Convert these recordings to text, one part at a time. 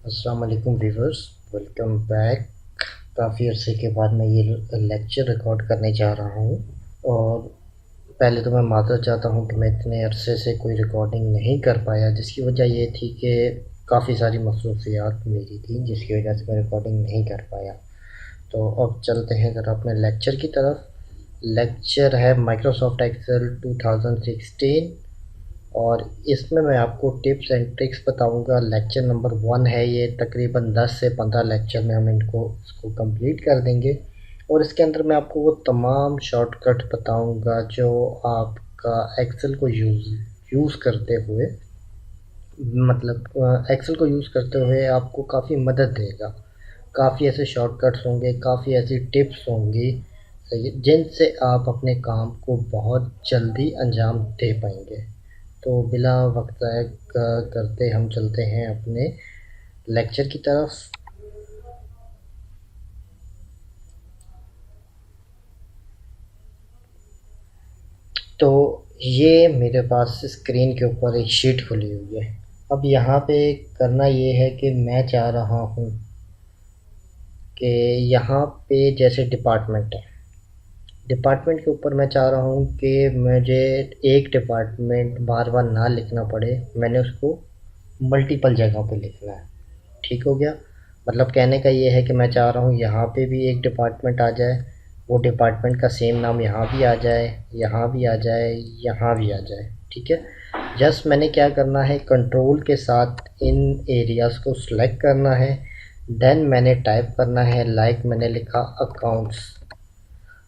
अस्सलाम वालेकुम viewers, welcome back. काफ़ी अरसे के बाद मैं ये लेक्चर रिकॉर्ड करने जा रहा हूँ। और पहले तो मैं माफ़ी चाहता हूँ कि मैं इतने अरसे से कोई रिकॉर्डिंग नहीं कर पाया, जिसकी वजह ये थी कि काफ़ी सारी मसरूफियात मेरी थी, जिसकी वजह से मैं रिकॉर्डिंग नहीं कर पाया। तो अब चलते हैं ज़रा अपने लेक्चर की तरफ। लेक्चर है माइक्रोसॉफ्ट एक्सेल 2016, और इसमें मैं आपको टिप्स एंड ट्रिक्स बताऊंगा। लेक्चर नंबर 1 है ये। तकरीबन 10 से 15 लेक्चर में हम इसको कंप्लीट कर देंगे। और इसके अंदर मैं आपको वो तमाम शॉर्टकट बताऊंगा जो आपका एक्सेल को यूज़ करते हुए, मतलब एक्सेल को यूज़ करते हुए आपको काफ़ी मदद देगा। काफ़ी ऐसे शॉर्टकट्स होंगे, काफ़ी ऐसी टिप्स होंगी, सही है, जिनसे आप अपने काम को बहुत जल्दी अंजाम दे पाएंगे। तो बिला वक्त ज़ाया करते हम चलते हैं अपने लेक्चर की तरफ। तो ये मेरे पास स्क्रीन के ऊपर एक शीट खुली हुई है। अब यहाँ पे करना ये है कि मैं चाह रहा हूँ कि यहाँ पे जैसे डिपार्टमेंट है, डिपार्टमेंट के ऊपर मैं चाह रहा हूँ कि मुझे एक डिपार्टमेंट बार बार ना लिखना पड़े, मैंने उसको मल्टीपल जगहों पे लिखना है। ठीक हो गया। मतलब कहने का ये है कि मैं चाह रहा हूँ यहाँ पे भी एक डिपार्टमेंट आ जाए, वो डिपार्टमेंट का सेम नाम यहाँ भी आ जाए, यहाँ भी आ जाए, यहाँ भी आ जाए। ठीक है। जस्ट मैंने क्या करना है, कंट्रोल के साथ इन एरियाज़ को सिलेक्ट करना है। देन मैंने टाइप करना है, लाइक मैंने लिखा अकाउंट्स।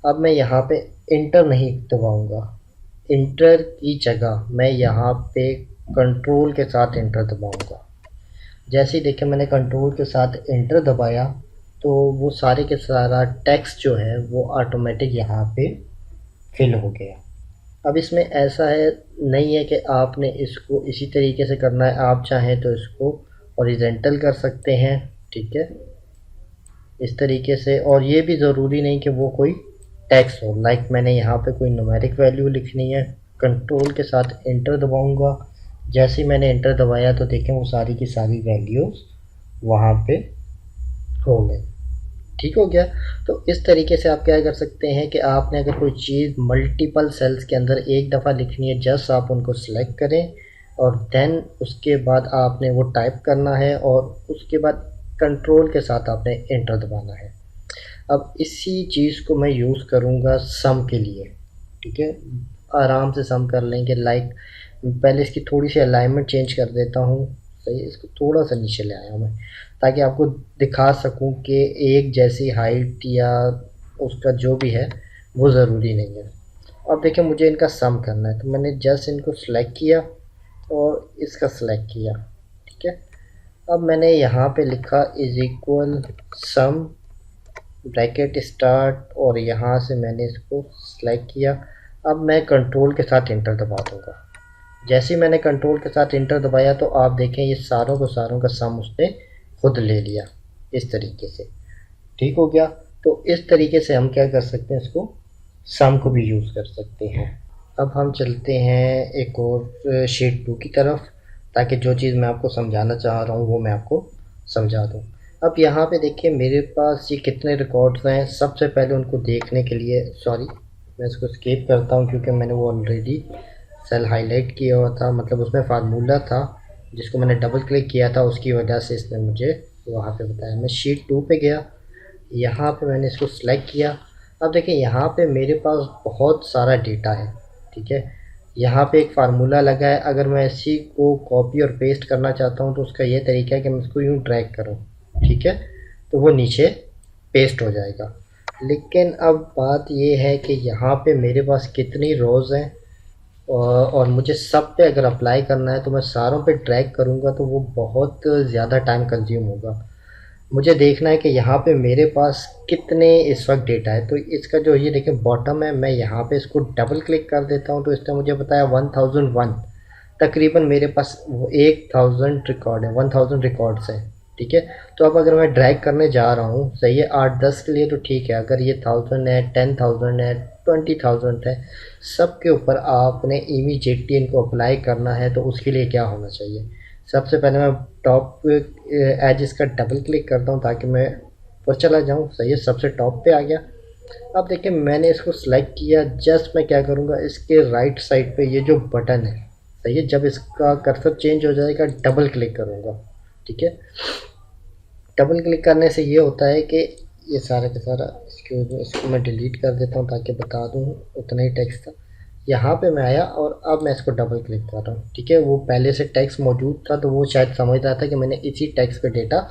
अब मैं यहाँ पे इंटर नहीं दबाऊँगा, इंटर की जगह मैं यहाँ पे कंट्रोल के साथ इंटर दबाऊँगा। जैसे ही देखिए मैंने कंट्रोल के साथ इंटर दबाया, तो वो सारे के सारा टेक्स्ट जो है वो ऑटोमेटिक यहाँ पे फिल हो गया। अब इसमें ऐसा है नहीं है कि आपने इसको इसी तरीके से करना है, आप चाहें तो इसको हॉरिजॉन्टल कर सकते हैं। ठीक है, इस तरीके से। और ये भी ज़रूरी नहीं कि वो कोई टेक्स्ट हो। लाइक मैंने यहाँ पे कोई न्यूमेरिक वैल्यू लिखनी है, कंट्रोल के साथ इंटर दबाऊंगा। जैसे ही मैंने इंटर दबाया तो देखें वो सारी की सारी वैल्यूज़ वहाँ पे हो गई। ठीक हो गया। तो इस तरीके से आप क्या कर सकते हैं कि आपने अगर कोई चीज़ मल्टीपल सेल्स के अंदर एक दफ़ा लिखनी है, जस्ट आप उनको सेलेक्ट करें और देन उसके बाद आपने वो टाइप करना है, और उसके बाद कंट्रोल के साथ आपने इंटर दबाना है। अब इसी चीज़ को मैं यूज़ करूँगा सम के लिए। ठीक है, आराम से सम कर लेंगे। लाइक पहले इसकी थोड़ी सी अलाइनमेंट चेंज कर देता हूँ। सही है, इसको थोड़ा सा नीचे ले आया हूँ मैं, ताकि आपको दिखा सकूँ कि एक जैसी हाइट या उसका जो भी है वो ज़रूरी नहीं है। अब देखिए मुझे इनका सम करना है, तो मैंने जस्ट इनको सेलेक्ट किया और इसका सेलेक्ट किया। ठीक है। अब मैंने यहाँ पे लिखा is equal some, bracket start, और यहाँ से मैंने इसको सेलेक्ट किया। अब मैं कंट्रोल के साथ इंटर दबा दूँगा। जैसे ही मैंने कंट्रोल के साथ इंटर दबाया तो आप देखें ये सारों का सम उसने खुद ले लिया, इस तरीके से। ठीक हो गया। तो इस तरीके से हम क्या कर सकते हैं, इसको सम को भी यूज़ कर सकते हैं। अब हम चलते हैं एक और शीट 2 की तरफ, ताकि जो चीज़ मैं आपको समझाना चाह रहा हूँ वो मैं आपको समझा दूँ। अब यहाँ पे देखिए मेरे पास ये कितने रिकॉर्ड्स हैं। सबसे पहले उनको देखने के लिए, सॉरी मैं इसको स्किप करता हूँ क्योंकि मैंने वो ऑलरेडी सेल हाईलाइट किया हुआ था, मतलब उसमें फार्मूला था जिसको मैंने डबल क्लिक किया था, उसकी वजह से इसने मुझे वहाँ पे बताया। मैं शीट 2 पे गया, यहाँ पे मैंने इसको सिलेक्ट किया। अब देखिए यहाँ पे मेरे पास बहुत सारा डेटा है। ठीक है, यहाँ पे एक फार्मूला लगा है। अगर मैं इसी को कॉपी और पेस्ट करना चाहता हूँ तो उसका ये तरीका है कि मैं इसको यूँ ड्रैग करूँ। ठीक है, तो वो नीचे पेस्ट हो जाएगा। लेकिन अब बात ये है कि यहाँ पे मेरे पास कितनी रोज़ हैं, और मुझे सब पे अगर अप्लाई करना है तो मैं सारों पे ड्रैग करूँगा तो वो बहुत ज़्यादा टाइम कंज्यूम होगा। मुझे देखना है कि यहाँ पे मेरे पास कितने इस वक्त डेटा है। तो इसका जो ये देखिए बॉटम है, मैं यहाँ पे इसको डबल क्लिक कर देता हूँ तो इसने मुझे बताया 1001। तकरीबन मेरे पास वो 1000 रिकॉर्ड है, 1000 रिकॉर्ड्स हैं। ठीक है, तो अब अगर मैं ड्रैग करने जा रहा हूँ, सही है, 8-10 के लिए तो ठीक है। अगर ये 1000 है, 10,000 है, 20,000 है, सब के ऊपर आपने इमीडिएटली इनको अप्लाई करना है, तो उसके लिए क्या होना चाहिए, सबसे पहले मैं टॉप एज इसका डबल क्लिक करता हूँ ताकि मैं ऊपर चला जाऊँ। सही है, सबसे टॉप पे आ गया। अब देखिए मैंने इसको सेलेक्ट किया, जस्ट मैं क्या करूँगा, इसके राइट साइड पे ये जो बटन है, सही है, जब इसका कर्सर चेंज हो जाएगा डबल क्लिक करूँगा। ठीक है, डबल क्लिक करने से ये होता है कि ये सारा का सारा इसको मैं डिलीट कर देता हूँ ताकि बता दूँ उतना ही टेक्स्ट था। यहाँ पे मैं आया और अब मैं इसको डबल क्लिक कर रहा हूँ। ठीक है, वो पहले से टेक्स्ट मौजूद था तो वो शायद समझ रहा था कि मैंने इसी टेक्स्ट पे डेटा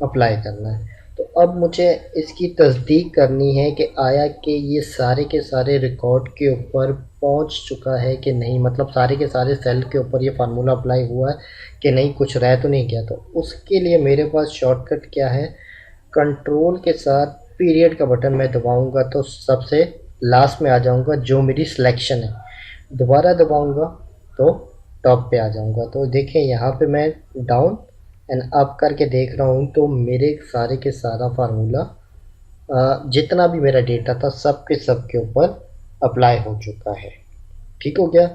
अप्लाई करना है। तो अब मुझे इसकी तस्दीक करनी है कि आया कि ये सारे के सारे रिकॉर्ड के ऊपर पहुंच चुका है कि नहीं, मतलब सारे के सारे सेल के ऊपर ये फार्मूला अप्लाई हुआ है कि नहीं, कुछ रह तो नहीं गया। तो उसके लिए मेरे पास शॉर्टकट क्या है, कंट्रोल के साथ पीरियड का बटन मैं दबाऊंगा तो सबसे लास्ट में आ जाऊंगा जो मेरी सिलेक्शन है। दोबारा दबाऊंगा तो टॉप पे आ जाऊंगा। तो देखें यहाँ पे मैं डाउन एंड अप करके देख रहा हूँ तो मेरे सारे के सारा फार्मूला जितना भी मेरा डेटा था सब के सब के ऊपर अप्लाई हो चुका है। ठीक हो गया।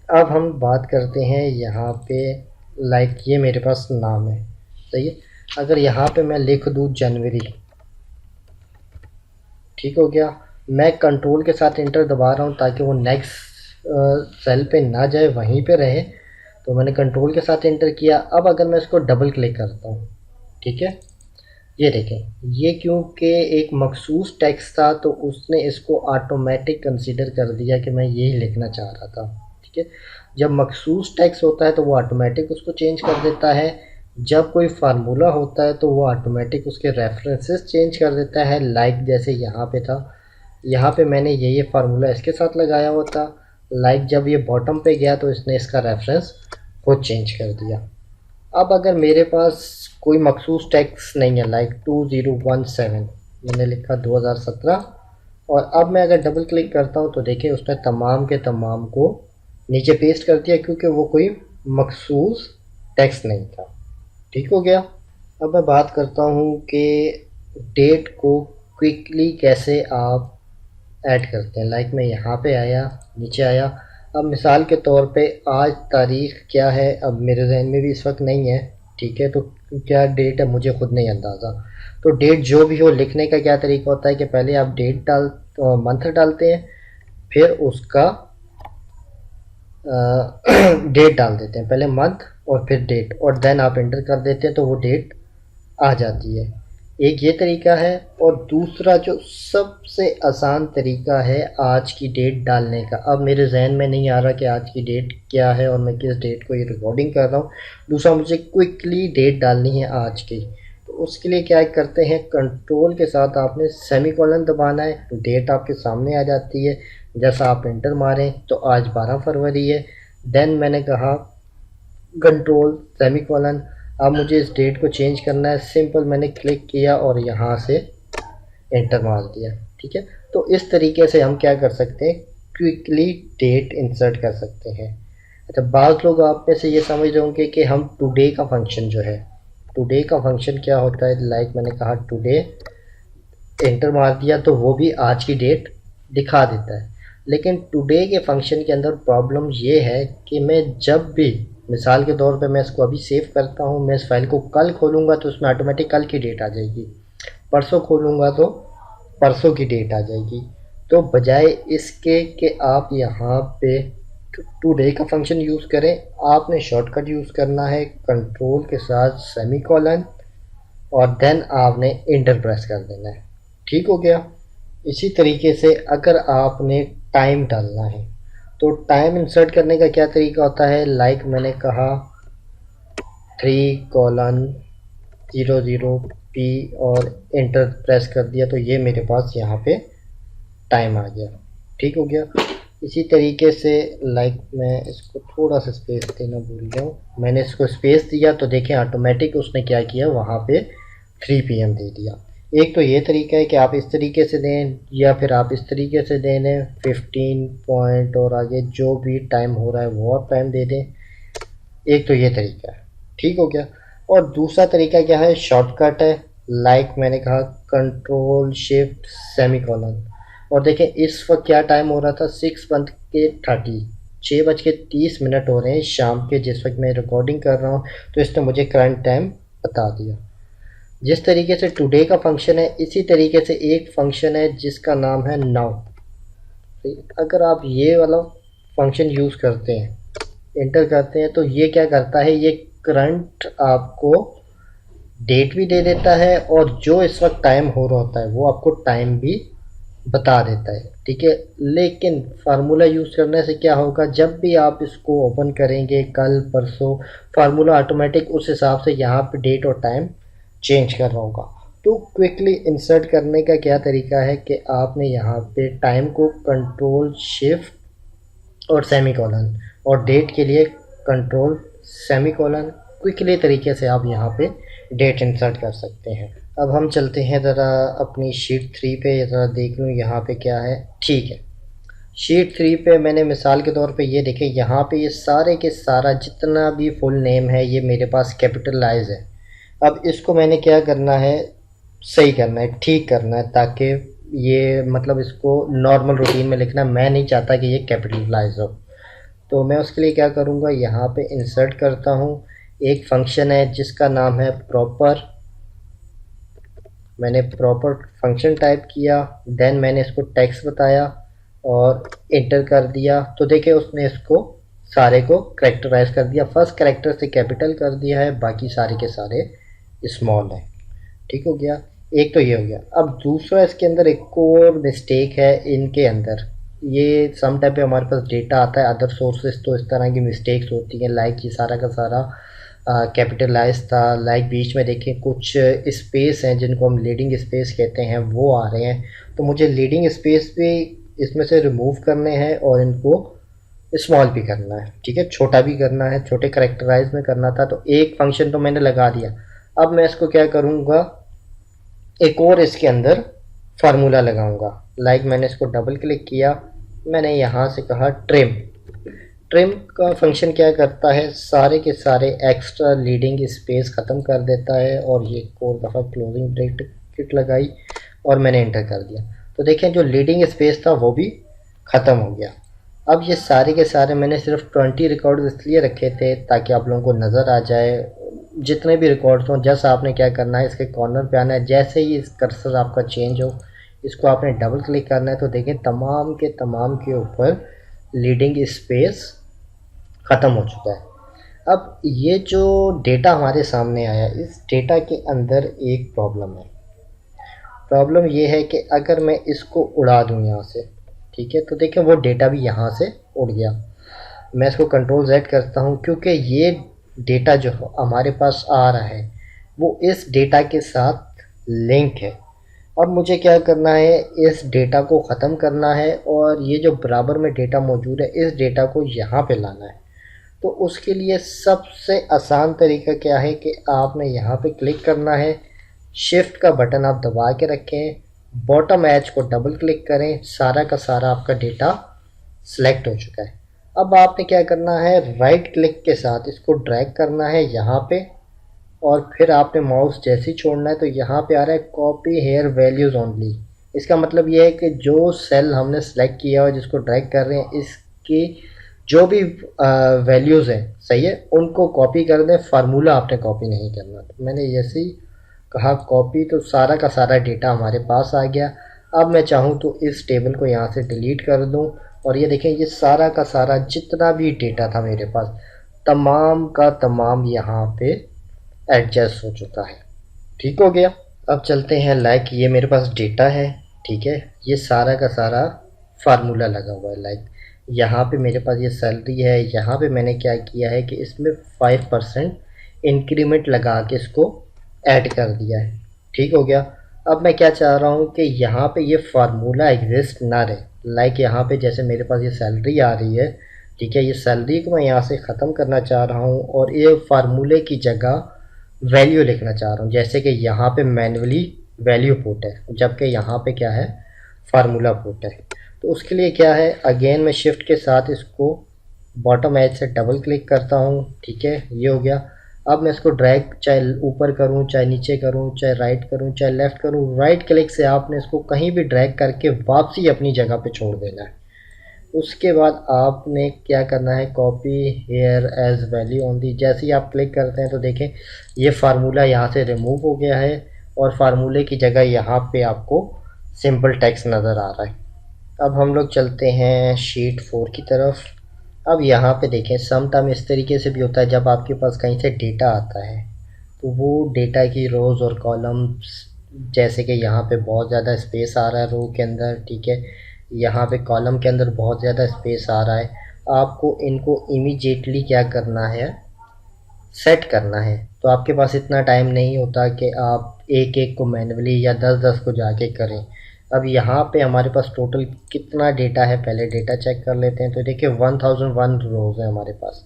अब हम बात करते हैं यहाँ पे, लाइक ये मेरे पास नाम है, सही है। अगर यहाँ पे मैं लिख दूँ जनवरी, ठीक हो गया। मैं कंट्रोल के साथ इंटर दबा रहा हूँ ताकि वो नेक्स्ट सेल पे ना जाए, वहीं पे रहे। तो मैंने कंट्रोल के साथ इंटर किया। अब अगर मैं इसको डबल क्लिक करता हूँ, ठीक है, ये देखें, ये क्योंकि एक मखसूस टेक्स्ट था तो उसने इसको ऑटोमेटिक कंसीडर कर दिया कि मैं यही लिखना चाह रहा था। ठीक है, जब मखसूस टेक्स्ट होता है तो वो ऑटोमेटिक उसको चेंज कर देता है। जब कोई फार्मूला होता है तो वो ऑटोमेटिक उसके रेफरेंसेस चेंज कर देता है। लाइक जैसे यहाँ पे था, यहाँ पे मैंने ये फार्मूला इसके साथ लगाया हुआ था। लाइक जब ये बॉटम पे गया तो इसने इसका रेफरेंस खुद चेंज कर दिया। अब अगर मेरे पास कोई मखसूस टेक्स्ट नहीं है, लाइक 2017 मैंने लिखा 2017, और अब मैं अगर डबल क्लिक करता हूँ तो देखिए उसने तमाम के तमाम को नीचे पेस्ट कर दिया क्योंकि वो कोई मखसूस टेक्स्ट नहीं था। ठीक हो गया। अब मैं बात करता हूँ कि डेट को क्विकली कैसे आप ऐड करते हैं। लाइक मैं यहाँ पे आया, नीचे आया। अब मिसाल के तौर पे आज तारीख़ क्या है, अब मेरे जहन में भी इस वक्त नहीं है। ठीक है, तो क्या डेट है मुझे खुद नहीं अंदाज़ा। तो डेट जो भी हो, लिखने का क्या तरीका होता है कि पहले आप डेट मंथ डालते हैं, फिर उसका डेट डाल देते हैं, पहले मंथ और फिर डेट, और देन आप एंटर कर देते हैं तो वो डेट आ जाती है। एक ये तरीका है, और दूसरा जो सबसे आसान तरीका है आज की डेट डालने का। अब मेरे जहन में नहीं आ रहा कि आज की डेट क्या है और मैं किस डेट को ये रिकॉर्डिंग कर रहा हूँ। दूसरा, मुझे क्विकली डेट डालनी है आज की। तो उसके लिए क्या करते हैं, कंट्रोल के साथ आपने सेमीकोलन दबाना है, डेट आपके सामने आ जाती है। जैसा आप एंटर मारें तो आज 12 फरवरी है। देन मैंने कहा कंट्रोल सेमीकोलन, अब मुझे इस डेट को चेंज करना है। सिंपल मैंने क्लिक किया और यहाँ से एंटर मार दिया। ठीक है, तो इस तरीके से हम क्या कर सकते हैं, क्विकली डेट इंसर्ट कर सकते हैं। अच्छा, बाज़ लोग आप में से ये समझ रहे होंगे कि हम टुडे का फंक्शन जो है, टुडे का फंक्शन क्या होता है। लाइक मैंने कहा टुडे, एंटर मार दिया तो वो भी आज की डेट दिखा देता है। लेकिन टुडे के फंक्शन के अंदर प्रॉब्लम ये है कि मैं जब भी, मिसाल के तौर पे मैं इसको अभी सेव करता हूँ, मैं इस फाइल को कल खोलूँगा तो उसमें ऑटोमेटिक कल की डेट आ जाएगी, परसों खोलूँगा तो परसों की डेट आ जाएगी। तो बजाय इसके कि आप यहाँ पे टुडे का फंक्शन यूज़ करें, आपने शॉर्टकट यूज़ करना है कंट्रोल के साथ सेमीकोलन, और देन आपने इंटर प्रेस कर देना है। ठीक हो गया। इसी तरीके से अगर आपने टाइम डालना है तो टाइम इंसर्ट करने का क्या तरीका होता है। लाइक मैंने कहा 3:00 P और इंटर प्रेस कर दिया तो ये मेरे पास यहाँ पे टाइम आ गया। ठीक हो गया। इसी तरीके से लाइक मैं इसको थोड़ा सा स्पेस देना भूल गया हूँ, मैंने इसको स्पेस दिया तो देखें ऑटोमेटिक उसने क्या किया, वहाँ पे 3 PM दे दिया। एक तो ये तरीका है कि आप इस तरीके से दें, या फिर आप इस तरीके से दे दें 15 पॉइंट और आगे जो भी टाइम हो रहा है वो आप टाइम दे दें। एक तो ये तरीका है। ठीक हो गया। और दूसरा तरीका क्या है, शॉर्टकट है। लाइक मैंने कहा कंट्रोल शिफ्ट सेमीकोलन, और देखें इस वक्त क्या टाइम हो रहा था, 6:30। 6:30 हो रहे हैं शाम के, जिस वक्त मैं रिकॉर्डिंग कर रहा हूँ, तो इसने मुझे करंट टाइम बता दिया। जिस तरीके से टुडे का फंक्शन है, इसी तरीके से एक फंक्शन है जिसका नाम है नाउ। अगर आप ये वाला फंक्शन यूज़ करते हैं, इंटर करते हैं, तो ये क्या करता है, ये करंट आपको डेट भी दे देता है और जो इस वक्त टाइम हो रहा होता है वो आपको टाइम भी बता देता है, ठीक है। लेकिन फार्मूला यूज़ करने से क्या होगा, जब भी आप इसको ओपन करेंगे कल परसों, फार्मूला ऑटोमेटिक उस हिसाब से यहाँ पे डेट और टाइम चेंज कर रहा होगा। तो क्विकली इंसर्ट करने का क्या तरीका है कि आपने यहाँ पे टाइम को कंट्रोल शिफ्ट और सेमीकोलन, और डेट के लिए कंट्रोल सेमीकोलन, क्विकली तरीके से आप यहाँ पे डेट इंसर्ट कर सकते हैं। अब हम चलते हैं ज़रा अपनी शीट 3 पे, ज़रा देख लूँ यहाँ पे क्या है। ठीक है, शीट 3 पे मैंने मिसाल के तौर पे ये देखें, यहाँ पे ये सारे के सारा जितना भी फुल नेम है ये मेरे पास कैपिटलाइज है। अब इसको मैंने क्या करना है, सही करना है, ठीक करना है, ताकि ये मतलब इसको नॉर्मल रूटीन में लिखना, मैं नहीं चाहता कि ये कैपिटलाइज हो। तो मैं उसके लिए क्या करूँगा, यहाँ पे इंसर्ट करता हूँ। एक फंक्शन है जिसका नाम है प्रॉपर, मैंने प्रॉपर फंक्शन टाइप किया, देन मैंने इसको टेक्स्ट बताया और इंटर कर दिया। तो देखिए उसने इसको सारे को करेक्टराइज कर दिया, फर्स्ट करेक्टर से कैपिटल कर दिया है, बाकी सारे के सारे स्मॉल है। ठीक हो गया, एक तो ये हो गया। अब दूसरा इसके अंदर एक और मिस्टेक है इनके अंदर, ये सम टाइम पे हमारे पास डेटा आता है अदर सोर्सेज, तो इस तरह की मिस्टेक्स होती हैं। लाइक ये सारा का सारा कैपिटलाइज था, लाइक बीच में देखें कुछ स्पेस हैं जिनको हम लीडिंग स्पेस कहते हैं, वो आ रहे हैं। तो मुझे लीडिंग स्पेस भी इसमें से रिमूव करने हैं और इनको स्मॉल भी करना है, ठीक है, छोटा भी करना है, छोटे करेक्टराइज में करना था। तो एक फंक्शन तो मैंने लगा दिया। अब मैं इसको क्या करूँगा, एक और इसके अंदर फार्मूला लगाऊंगा। लाइक मैंने इसको डबल क्लिक किया, मैंने यहाँ से कहा ट्रिम। ट्रिम का फंक्शन क्या करता है, सारे के सारे एक्स्ट्रा लीडिंग स्पेस ख़त्म कर देता है। और ये एक और दफ़ा क्लोजिंग ब्रैकेट लगाई और मैंने इंटर कर दिया। तो देखें जो लीडिंग स्पेस था वो भी ख़त्म हो गया। अब ये सारे के सारे मैंने सिर्फ 20 रिकॉर्ड इसलिए रखे थे ताकि आप लोगों को नज़र आ जाए जितने भी रिकॉर्ड्स हों। जैसा आपने क्या करना है, इसके कॉर्नर पे आना है, जैसे ही इस कर्सर आपका चेंज हो इसको आपने डबल क्लिक करना है। तो देखें तमाम के ऊपर लीडिंग स्पेस ख़त्म हो चुका है। अब ये जो डेटा हमारे सामने आया, इस डेटा के अंदर एक प्रॉब्लम है। प्रॉब्लम ये है कि अगर मैं इसको उड़ा दूँ यहाँ से, ठीक है, तो देखें वो डेटा भी यहाँ से उड़ गया। मैं इसको कंट्रोल Z करता हूँ क्योंकि ये डेटा जो हमारे पास आ रहा है वो इस डेटा के साथ लिंक है। अब मुझे क्या करना है, इस डेटा को ख़त्म करना है और ये जो बराबर में डेटा मौजूद है इस डेटा को यहाँ पे लाना है। तो उसके लिए सबसे आसान तरीका क्या है कि आपने यहाँ पे क्लिक करना है, शिफ्ट का बटन आप दबा के रखें, बॉटम एज को डबल क्लिक करें, सारा का सारा आपका डेटा सिलेक्ट हो चुका है। अब आपने क्या करना है, राइट क्लिक के साथ इसको ड्रैग करना है यहाँ पे और फिर आपने माउस जैसे ही छोड़ना है तो यहाँ पे आ रहा है कॉपी हेयर वैल्यूज़ ओनली। इसका मतलब ये है कि जो सेल हमने सेलेक्ट किया और जिसको ड्रैग कर रहे हैं इसकी जो भी वैल्यूज़ हैं, सही है, उनको कॉपी कर दें, फार्मूला आपने कॉपी नहीं करना। तो मैंने जैसे ही कहा कॉपी, तो सारा का सारा डेटा हमारे पास आ गया। अब मैं चाहूँ तो इस टेबल को यहाँ से डिलीट कर दूँ और ये देखें ये सारा का सारा जितना भी डेटा था मेरे पास तमाम का तमाम यहाँ पे एडजस्ट हो चुका है। ठीक हो गया। अब चलते हैं, लाइक ये मेरे पास डेटा है, ठीक है, ये सारा का सारा फार्मूला लगा हुआ है। लाइक यहाँ पे मेरे पास ये सैलरी है, यहाँ पे मैंने क्या किया है कि इसमें 5% इंक्रीमेंट लगा के इसको ऐड कर दिया है। ठीक हो गया। अब मैं क्या चाह रहा हूँ कि यहाँ पे ये फार्मूला एग्जिस्ट ना रहे। लाइक यहाँ पे जैसे मेरे पास ये सैलरी आ रही है, ठीक है, ये सैलरी को मैं यहाँ से ख़त्म करना चाह रहा हूँ और ये फार्मूले की जगह वैल्यू लिखना चाह रहा हूँ। जैसे कि यहाँ पे मैन्युअली वैल्यू पुट है जबकि यहाँ पे क्या है, फार्मूला पुट है। तो उसके लिए क्या है, अगेन मैं शिफ्ट के साथ इसको बॉटम एज से डबल क्लिक करता हूँ, ठीक है, ये हो गया। अब मैं इसको ड्रैग चाहे ऊपर करूँ, चाहे नीचे करूँ, चाहे राइट करूँ, चाहे लेफ़्ट करूँ, राइट क्लिक से आपने इसको कहीं भी ड्रैग करके वापसी अपनी जगह पे छोड़ देना है। उसके बाद आपने क्या करना है, copy here as value on दी। जैसे ही आप क्लिक करते हैं तो देखें ये फार्मूला यहाँ से रिमूव हो गया है और फार्मूले की जगह यहाँ पे आपको सिंपल टेक्स्ट नज़र आ रहा है। अब हम लोग चलते हैं शीट 4 की तरफ। अब यहाँ पे देखें सम टाइम इस तरीके से भी होता है, जब आपके पास कहीं से डेटा आता है तो वो डेटा की रोज़ और कॉलम्स, जैसे कि यहाँ पे बहुत ज़्यादा स्पेस आ रहा है रो के अंदर, ठीक है, यहाँ पे कॉलम के अंदर बहुत ज़्यादा स्पेस आ रहा है, आपको इनको इमीडिएटली क्या करना है, सेट करना है। तो आपके पास इतना टाइम नहीं होता कि आप एक एक को मैन्युअली या 10-10 को जाके करें। अब यहाँ पे हमारे पास टोटल कितना डेटा है, पहले डेटा चेक कर लेते हैं। तो देखिए 1001 रोज़ है हमारे पास।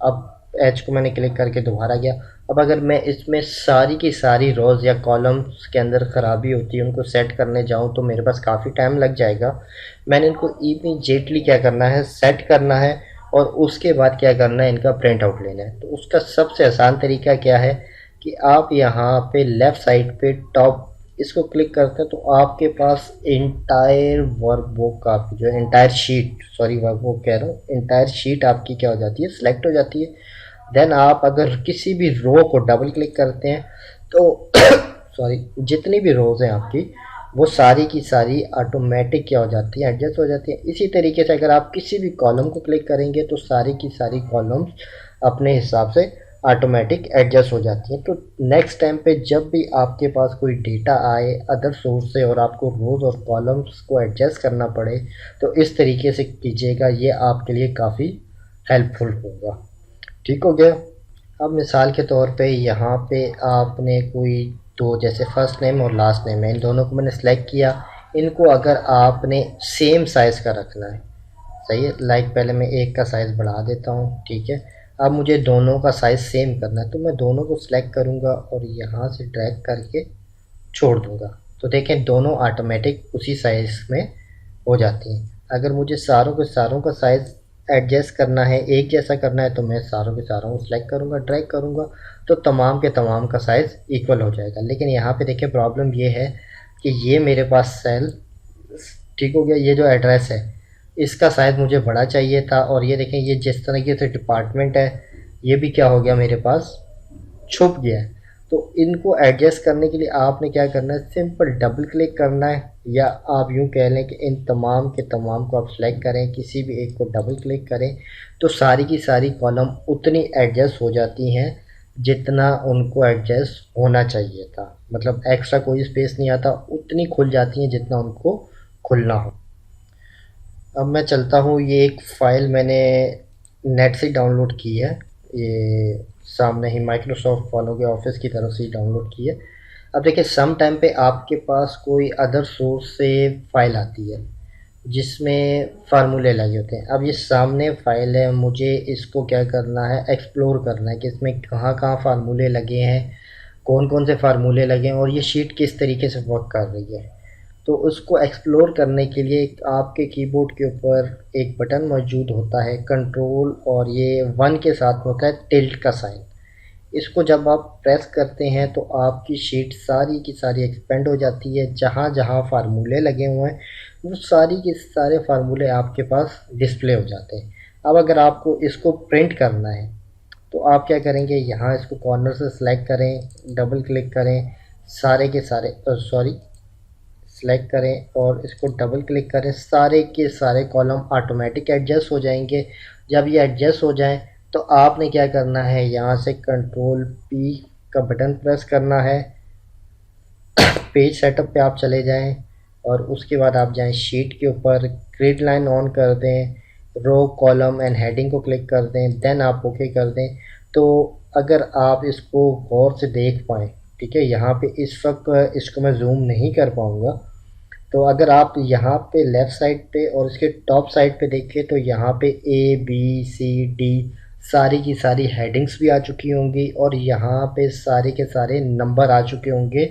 अब एच को मैंने क्लिक करके दोबारा गया। अब अगर मैं इसमें सारी की सारी रोज़ या कॉलम्स के अंदर ख़राबी होती है उनको सेट करने जाऊँ तो मेरे पास काफ़ी टाइम लग जाएगा। मैंने इनको इमीडिएटली क्या करना है, सेट करना है और उसके बाद क्या करना है, इनका प्रिंट आउट लेना है। तो उसका सबसे आसान तरीका क्या है कि आप यहाँ पे लेफ़्ट साइड पे टॉप इसको क्लिक करते हैं तो आपके पास इंटायर वर्कबुक का जो इंटायर शीट, सॉरी वर्कबुक कह रहा हूँ, इंटायर शीट आपकी क्या हो जाती है, सिलेक्ट हो जाती है। देन आप अगर किसी भी रो को डबल क्लिक करते हैं तो सॉरी जितनी भी रोज़ हैं आपकी वो सारी की सारी ऑटोमेटिक क्या हो जाती है, एडजस्ट हो जाती है। इसी तरीके से अगर आप किसी भी कॉलम को क्लिक करेंगे तो सारी की सारी कॉलम्स अपने हिसाब से ऑटोमेटिक एडजस्ट हो जाती हैं। तो नेक्स्ट टाइम पे जब भी आपके पास कोई डेटा आए अदर सोर्स से और आपको रोज़ और कॉलम्स को एडजस्ट करना पड़े तो इस तरीके से कीजिएगा, ये आपके लिए काफ़ी हेल्पफुल होगा। ठीक हो गया। अब मिसाल के तौर पे यहाँ पे आपने कोई तो जैसे फर्स्ट नेम और लास्ट नेम है, इन दोनों को मैंने सेलेक्ट किया। इनको अगर आपने सेम साइज़ का रखना है, सही है, लाइक पहले मैं एक का साइज़ बढ़ा देता हूँ, ठीक है। अब मुझे दोनों का साइज़ सेम करना है तो मैं दोनों को सिलेक्ट करूँगा और यहाँ से ड्रैग करके छोड़ दूँगा। तो देखें दोनों ऑटोमेटिक उसी साइज़ में हो जाती हैं। अगर मुझे सारों के सारों का साइज़ एडजस्ट करना है, एक जैसा करना है, तो मैं सारों के सारों को सिलेक्ट करूँगा, ड्रैग करूँगा तो तमाम के तमाम का साइज़ इक्वल हो जाएगा। लेकिन यहाँ पे देखिए प्रॉब्लम ये है कि ये मेरे पास सेल, ठीक हो गया, ये जो एड्रेस है इसका साइज़ मुझे बड़ा चाहिए था और ये देखें ये जिस तरीके से डिपार्टमेंट है ये भी क्या हो गया मेरे पास छुप गया है। तो इनको एडजस्ट करने के लिए आपने क्या करना है, सिंपल डबल क्लिक करना है या आप यूँ कह लें कि इन तमाम के तमाम को आप सेलेक्ट करें, किसी भी एक को डबल क्लिक करें तो सारी की सारी कॉलम उतनी एडजस्ट हो जाती हैं जितना उनको एडजस्ट होना चाहिए था। मतलब एक्स्ट्रा कोई स्पेस नहीं आता, उतनी खुल जाती हैं जितना उनको खुलना हो। अब मैं चलता हूँ, ये एक फ़ाइल मैंने नेट से डाउनलोड की है, ये सामने ही माइक्रोसॉफ्ट वालों के ऑफिस की तरफ से ही डाउनलोड की है। अब देखिए सम टाइम पे आपके पास कोई अदर सोर्स से फ़ाइल आती है जिसमें फार्मूले लगे होते हैं। अब ये सामने फ़ाइल है, मुझे इसको क्या करना है, एक्सप्लोर करना है कि इसमें कहाँ कहाँ फार्मूले लगे हैं, कौन कौन से फार्मूले लगे हैं और ये शीट किस तरीके से वर्क कर रही है। तो उसको एक्सप्लोर करने के लिए आपके कीबोर्ड के ऊपर एक बटन मौजूद होता है कंट्रोल और ये 1 के साथ होता है टिल्ट का साइन। इसको जब आप प्रेस करते हैं तो आपकी शीट सारी की सारी एक्सपेंड हो जाती है। जहाँ जहाँ फार्मूले लगे हुए हैं वो सारी के सारे फार्मूले आपके पास डिस्प्ले हो जाते हैं। अब अगर आपको इसको प्रिंट करना है तो आप क्या करेंगे, यहाँ इसको कॉर्नर से सिलेक्ट करें, डबल क्लिक करें, सारे के सारे सेलेक्ट करें और इसको डबल क्लिक करें, सारे के सारे कॉलम ऑटोमेटिक एडजस्ट हो जाएंगे। जब ये एडजस्ट हो जाएं तो आपने क्या करना है, यहाँ से कंट्रोल पी का बटन प्रेस करना है, पेज सेटअप पे आप चले जाएं और उसके बाद आप जाएं शीट के ऊपर, ग्रिड लाइन ऑन कर दें, रो कॉलम एंड हेडिंग को क्लिक कर दें, देन आप ओके कर दें। तो अगर आप इसको गौर से देख पाएँ, ठीक है, यहाँ पे इस वक्त इसको मैं जूम नहीं कर पाऊँगा, तो अगर आप यहाँ पे लेफ़्ट साइड पे और इसके टॉप साइड पे देखें तो यहाँ पे ए बी सी डी सारी की सारी हेडिंग्स भी आ चुकी होंगी और यहाँ पे सारे के सारे नंबर आ चुके होंगे।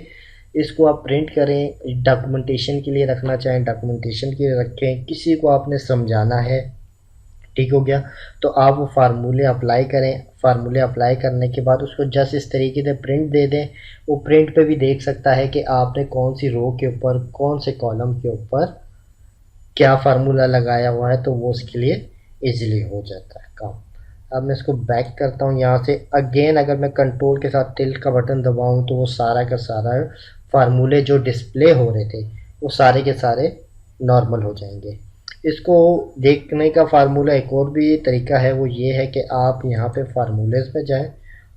इसको आप प्रिंट करें, डॉक्यूमेंटेशन के लिए रखना चाहें डॉक्यूमेंटेशन के लिए रखें, किसी को आपने समझाना है, ठीक हो गया, तो आप वो फार्मूले अप्लाई करें। फार्मूले अप्लाई करने के बाद उसको जस्ट इस तरीके से प्रिंट दे दें। वो प्रिंट पे भी देख सकता है कि आपने कौन सी रो के ऊपर कौन से कॉलम के ऊपर क्या फार्मूला लगाया हुआ है, तो वो उसके लिए इजीली हो जाता है काम। अब मैं इसको बैक करता हूँ यहाँ से। अगेन अगर मैं कंट्रोल के साथ टिल्ट का बटन दबाऊँ तो वो सारा का सारा फार्मूले जो डिस्प्ले हो रहे थे वो सारे के सारे नॉर्मल हो जाएंगे। इसको देखने का फार्मूला एक और भी तरीका है, वो ये है कि आप यहाँ पे फार्मूलेस पे जाएं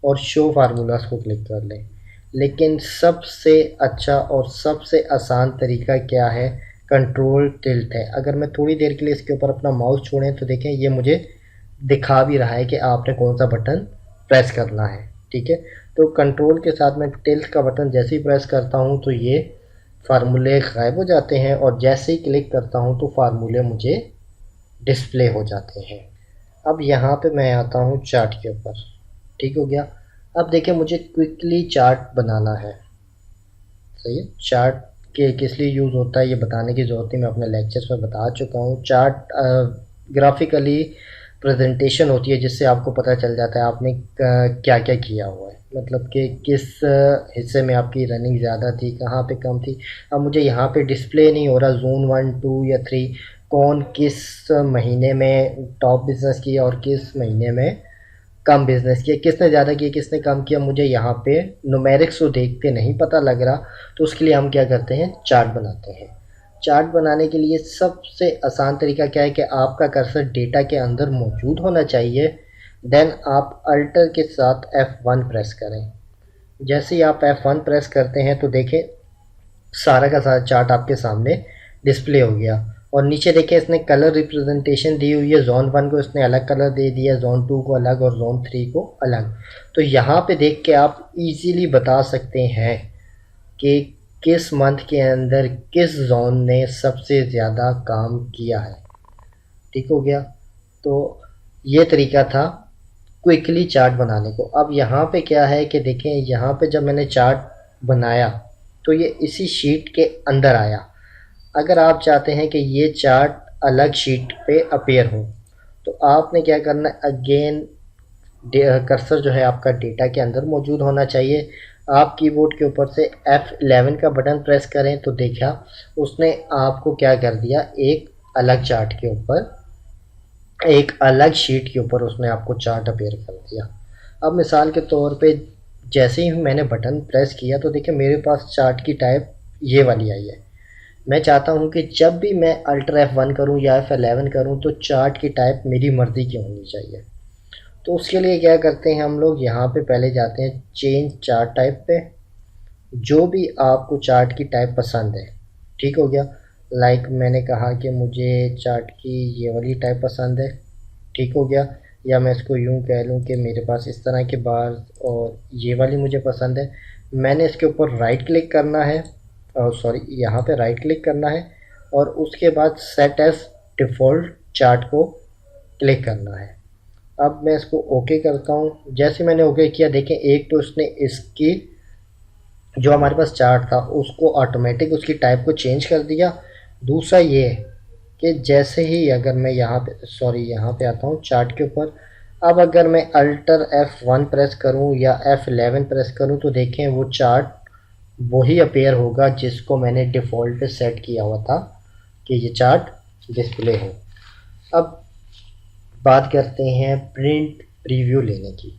और शो फार्मूलास को क्लिक कर लें। लेकिन सबसे अच्छा और सबसे आसान तरीका क्या है, कंट्रोल टिल्ट है। अगर मैं थोड़ी देर के लिए इसके ऊपर अपना माउस छोड़ें तो देखें ये मुझे दिखा भी रहा है कि आपने कौन सा बटन प्रेस करना है। ठीक है, तो कंट्रोल के साथ मैं टिल्ट का बटन जैसे ही प्रेस करता हूँ तो ये फार्मूले गायब हो जाते हैं, और जैसे ही क्लिक करता हूँ तो फार्मूले मुझे डिस्प्ले हो जाते हैं। अब यहाँ पे मैं आता हूँ चार्ट के ऊपर। ठीक हो गया। अब देखिए मुझे क्विकली चार्ट बनाना है। सही है, चार्ट के किस लिए यूज़ होता है ये बताने की ज़रूरत नहीं, मैं अपने लेक्चर्स में बता चुका हूँ। चार्ट ग्राफिकली प्रेजेंटेशन होती है जिससे आपको पता चल जाता है आपने क्या क्या किया हुआ है, मतलब कि किस हिस्से में आपकी रनिंग ज़्यादा थी, कहाँ पे कम थी। अब मुझे यहाँ पे डिस्प्ले नहीं हो रहा जोन 1 2 या 3 कौन किस महीने में टॉप बिजनेस किया और किस महीने में कम बिजनेस किया, किसने ज़्यादा किया किसने कम किया, मुझे यहाँ पे न्यूमेरिक्स को देख के नहीं पता लग रहा। तो उसके लिए हम क्या करते हैं, चार्ट बनाते हैं। चार्ट बनाने के लिए सबसे आसान तरीका क्या है कि आपका कर्सर डेटा के अंदर मौजूद होना चाहिए। देन आप अल्टर के साथ F1 प्रेस करें। जैसे ही आप F1 प्रेस करते हैं तो देखें सारा का सारा चार्ट आपके सामने डिस्प्ले हो गया। और नीचे देखिए इसने कलर रिप्रेजेंटेशन दी हुई है, जोन 1 को इसने अलग कलर दे दिया, जोन 2 को अलग और जोन 3 को अलग। तो यहाँ पे देख के आप इजीली बता सकते हैं कि किस मंथ के अंदर किस जोन ने सबसे ज़्यादा काम किया है। ठीक हो गया। तो ये तरीका था क्विकली चार्ट बनाने को। अब यहाँ पे क्या है कि देखें यहाँ पे जब मैंने चार्ट बनाया तो ये इसी शीट के अंदर आया। अगर आप चाहते हैं कि ये चार्ट अलग शीट पे अपीयर हो तो आपने क्या करना है, अगेन कर्सर जो है आपका डेटा के अंदर मौजूद होना चाहिए। आप कीबोर्ड के ऊपर से F11 का बटन प्रेस करें तो देखा उसने आपको क्या कर दिया, एक अलग चार्ट के ऊपर, एक अलग शीट के ऊपर उसने आपको चार्ट अपीयर कर दिया। अब मिसाल के तौर पे जैसे ही मैंने बटन प्रेस किया तो देखिए मेरे पास चार्ट की टाइप ये वाली आई है। मैं चाहता हूँ कि जब भी मैं अल्टर F1 करूँ या F11 करूँ तो चार्ट की टाइप मेरी मर्ज़ी की होनी चाहिए। तो उसके लिए क्या करते हैं हम लोग, यहाँ पे पहले जाते हैं चेंज चार्ट टाइप पे। जो भी आपको चार्ट की टाइप पसंद है, ठीक हो गया। लाइक मैंने कहा कि मुझे चार्ट की ये वाली टाइप पसंद है, ठीक हो गया। या मैं इसको यूँ कह लूँ कि मेरे पास इस तरह के बार और ये वाली मुझे पसंद है। मैंने इसके ऊपर राइट क्लिक करना है, और सॉरी यहाँ पे राइट क्लिक करना है और उसके बाद सेट एज डिफ़ॉल्ट चार्ट को क्लिक करना है। अब मैं इसको ओके करता हूँ। जैसे मैंने ओके किया देखें एक तो इसने इसकी जो हमारे पास चार्ट था उसको ऑटोमेटिक उसकी टाइप को चेंज कर दिया। दूसरा ये कि जैसे ही अगर मैं यहाँ पे सॉरी यहाँ पे आता हूँ चार्ट के ऊपर, अब अगर मैं अल्टर F1 प्रेस करूँ या F11 प्रेस करूँ तो देखें वो चार्ट वही अपीयर होगा जिसको मैंने डिफ़ॉल्ट पे सेट किया हुआ था कि ये चार्ट डिस्प्ले हो। अब बात करते हैं प्रिंट प्रीव्यू लेने की।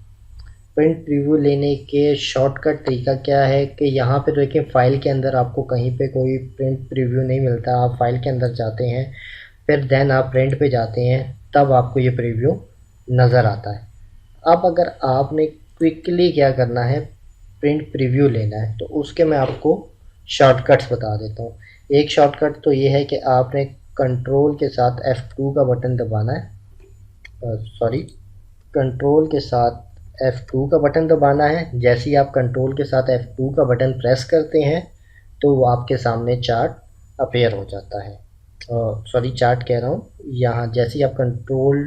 प्रिंट प्रीव्यू लेने के शॉर्टकट तरीका क्या है कि यहाँ पे देखिए फ़ाइल के अंदर आपको कहीं पे कोई प्रिंट प्रीव्यू नहीं मिलता। आप फाइल के अंदर जाते हैं, फिर देन आप प्रिंट पे जाते हैं, तब आपको ये प्रीव्यू नज़र आता है। अब अगर आपने क्विकली क्या करना है, प्रिंट प्रीव्यू लेना है, तो उसके मैं आपको शॉर्टकट्स बता देता हूँ। एक शॉर्टकट तो ये है कि आपने कंट्रोल के साथ F2 का बटन दबाना है, कंट्रोल के साथ F2 का बटन दबाना है। जैसे ही आप कंट्रोल के साथ F2 का बटन प्रेस करते हैं तो वो आपके सामने चार्ट अपीयर हो जाता है। चार्ट कह रहा हूँ, यहाँ जैसे ही आप कंट्रोल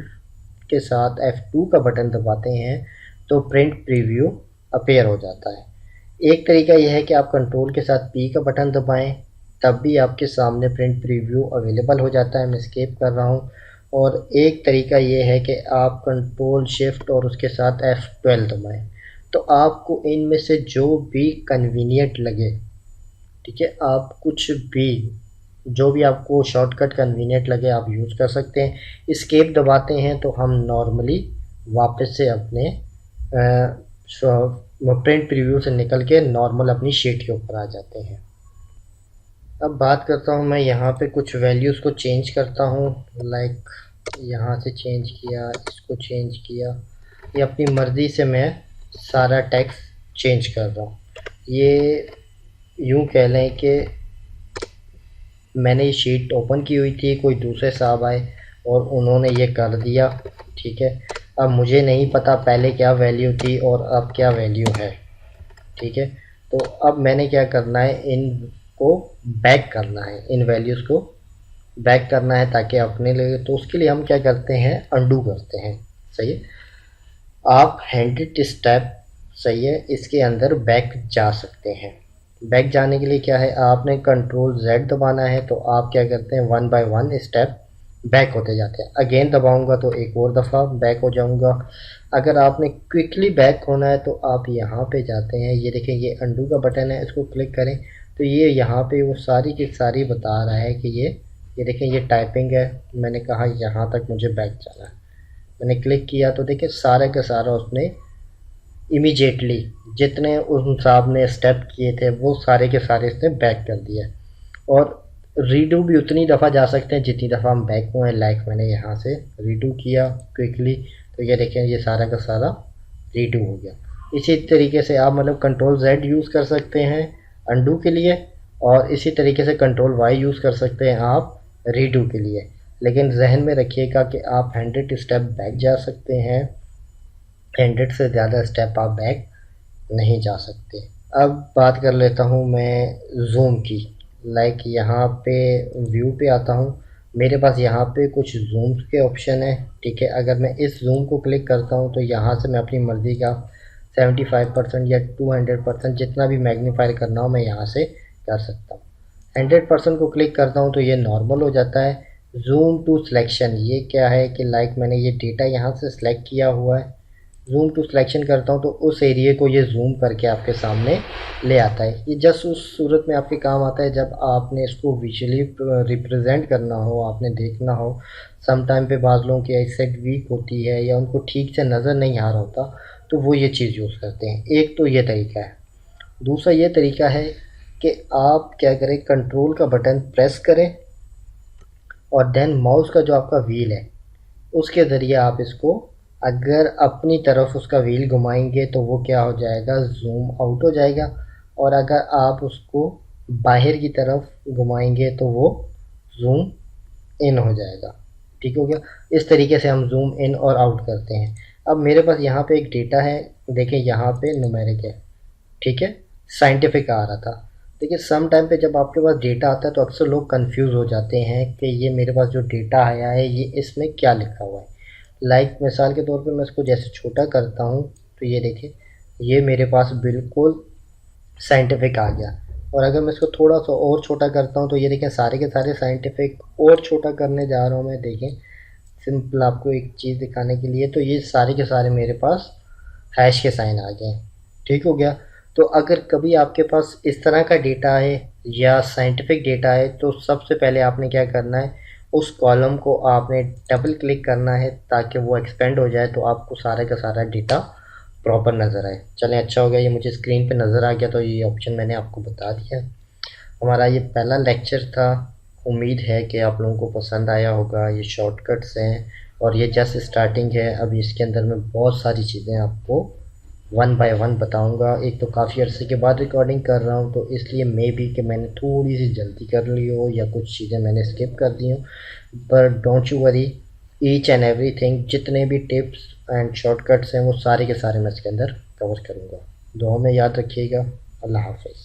के साथ F2 का बटन दबाते हैं तो प्रिंट प्रीव्यू अपीयर हो जाता है। एक तरीका यह है कि आप कंट्रोल के साथ P का बटन दबाएं, तब भी आपके सामने प्रिंट प्रीव्यू अवेलेबल हो जाता है। मैं एस्केप कर रहा हूँ। और एक तरीका ये है कि आप कंट्रोल शिफ्ट और उसके साथ F12 दबाएं। तो आपको इनमें से जो भी कन्वीनियंट लगे, ठीक है, आप कुछ भी जो भी आपको शॉर्टकट कन्वीनियंट लगे आप यूज़ कर सकते हैं। एस्केप दबाते हैं तो हम नॉर्मली वापस से अपने प्रिंट प्रीव्यू से निकल के नॉर्मल अपनी शीट के ऊपर आ जाते हैं। अब बात करता हूँ मैं यहाँ पे कुछ वैल्यूज़ को चेंज करता हूँ। लाइक यहाँ से चेंज किया, इसको चेंज किया, ये अपनी मर्ज़ी से मैं सारा टेक्स्ट चेंज कर रहा हूँ। ये यूँ कह लें कि मैंने ये शीट ओपन की हुई थी, कोई दूसरे साहब आए और उन्होंने ये कर दिया, ठीक है। अब मुझे नहीं पता पहले क्या वैल्यू थी और अब क्या वैल्यू है, ठीक है। तो अब मैंने क्या करना है, इनको बैक करना है, इन वैल्यूज़ को बैक करना है ताकि अपने लिए। तो उसके लिए हम क्या करते हैं, अंडू करते हैं, सही है। आप 100 स्टेप, सही है, इसके अंदर बैक जा सकते हैं। बैक जाने के लिए क्या है, आपने कंट्रोल Z दबाना है, तो आप क्या करते हैं, 1 बाय 1 स्टेप बैक होते जाते हैं। अगेन दबाऊंगा तो एक और दफ़ा बैक हो जाऊंगा। अगर आपने क्विकली बैक होना है तो आप यहाँ पे जाते हैं, ये देखें ये अंडू का बटन है, इसको क्लिक करें तो ये यहाँ पे वो सारी की सारी बता रहा है कि ये देखें ये टाइपिंग है। मैंने कहा यहाँ तक मुझे बैक जाना है, मैंने क्लिक किया तो देखिए सारा का सारा उसने इमीडिएटली जितने उस साहब ने स्टेप किए थे वो सारे के सारे इसने बैक कर दिया। और रीडू भी उतनी दफ़ा जा सकते हैं जितनी दफ़ा हम बैक हुए। लाइक मैंने यहाँ से रीडू किया क्विकली तो ये देखें ये सारा का सारा रीडू हो गया। इसी तरीके से आप मतलब कंट्रोल Z यूज़ कर सकते हैं अंडू के लिए, और इसी तरीके से कंट्रोल Y यूज़ कर सकते हैं आप रीडू के लिए। लेकिन जहन में रखिएगा कि आप 100 स्टेप बैक जा सकते हैं, 100 से ज़्यादा स्टेप आप बैक नहीं जा सकते। अब बात कर लेता हूँ मैं जूम की। लाइक यहाँ पे व्यू पे आता हूँ, मेरे पास यहाँ पे कुछ जूम के ऑप्शन है, ठीक है। अगर मैं इस जूम को क्लिक करता हूँ तो यहाँ से मैं अपनी मर्ज़ी का 75% या 200% जितना भी मैग्नीफाई करना हो मैं यहाँ से कर सकता हूँ। 100% को क्लिक करता हूँ तो ये नॉर्मल हो जाता है। जूम टू सिलेक्शन, ये क्या है कि लाइक मैंने ये डेटा यहाँ से सिलेक्ट किया हुआ है, जूम टू सिलेक्शन करता हूँ तो उस एरिया को ये जूम करके आपके सामने ले आता है। ये जस्ट उस सूरत में आपके काम आता है जब आपने इसको विजुअली रिप्रेजेंट करना हो, आपने देखना हो। सम टाइम पे बाज़ लोगों की आईसाइट वीक होती है या उनको ठीक से नज़र नहीं आ रहा होता तो वो ये चीज़ यूज़ करते हैं। एक तो ये तरीका है। दूसरा ये तरीका है कि आप क्या करें, कंट्रोल का बटन प्रेस करें और देन माउस का जो आपका व्हील है उसके ज़रिए आप इसको अगर अपनी तरफ उसका व्हील घुमाएंगे तो वो क्या हो जाएगा, जूम आउट हो जाएगा। और अगर आप उसको बाहर की तरफ घुमाएंगे तो वो जूम इन हो जाएगा, ठीक हो गया। इस तरीके से हम जूम इन और आउट करते हैं। अब मेरे पास यहाँ पे एक डेटा है, देखें यहाँ पे न्यूमेरिक है, ठीक है, साइंटिफिक आ रहा था। देखिए सम टाइम पे जब आपके पास डेटा आता है तो अक्सर लोग कंफ्यूज हो जाते हैं कि ये मेरे पास जो डेटा आया है ये इसमें क्या लिखा हुआ है। लाइक मिसाल के तौर पे मैं इसको जैसे छोटा करता हूँ तो ये देखिए ये मेरे पास बिल्कुल साइंटिफिक आ गया। और अगर मैं इसको थोड़ा सा और छोटा करता हूँ तो ये देखें सारे के सारे साइंटिफिक, और छोटा करने जा रहा हूँ मैं, देखें सिंपल आपको एक चीज़ दिखाने के लिए, तो ये सारे के सारे मेरे पास हैश के साइन आ गए, ठीक हो गया। तो अगर कभी आपके पास इस तरह का डेटा है या साइंटिफिक डेटा है तो सबसे पहले आपने क्या करना है, उस कॉलम को आपने डबल क्लिक करना है ताकि वो एक्सपेंड हो जाए तो आपको सारे का सारा डेटा प्रॉपर नज़र आए। चलें अच्छा हो गया, ये मुझे स्क्रीन पे नज़र आ गया तो ये ऑप्शन मैंने आपको बता दिया। हमारा ये पहला लेक्चर था, उम्मीद है कि आप लोगों को पसंद आया होगा। ये शॉर्टकट्स हैं और ये जस्ट स्टार्टिंग है, अभी इसके अंदर मैं बहुत सारी चीज़ें आपको 1 बाय 1 बताऊंगा। एक तो काफ़ी अरसे के बाद रिकॉर्डिंग कर रहा हूँ तो इसलिए मे बी कि मैंने थोड़ी सी जल्दी कर ली हो या कुछ चीज़ें मैंने स्किप कर दी हो, पर don't you worry, each and everything जितने भी टिप्स एंड शॉर्टकट्स हैं वो सारे के सारे मैं इसके अंदर कवर करूँगा। दुआ में याद रखिएगा। अल्लाह हाफ़िज़।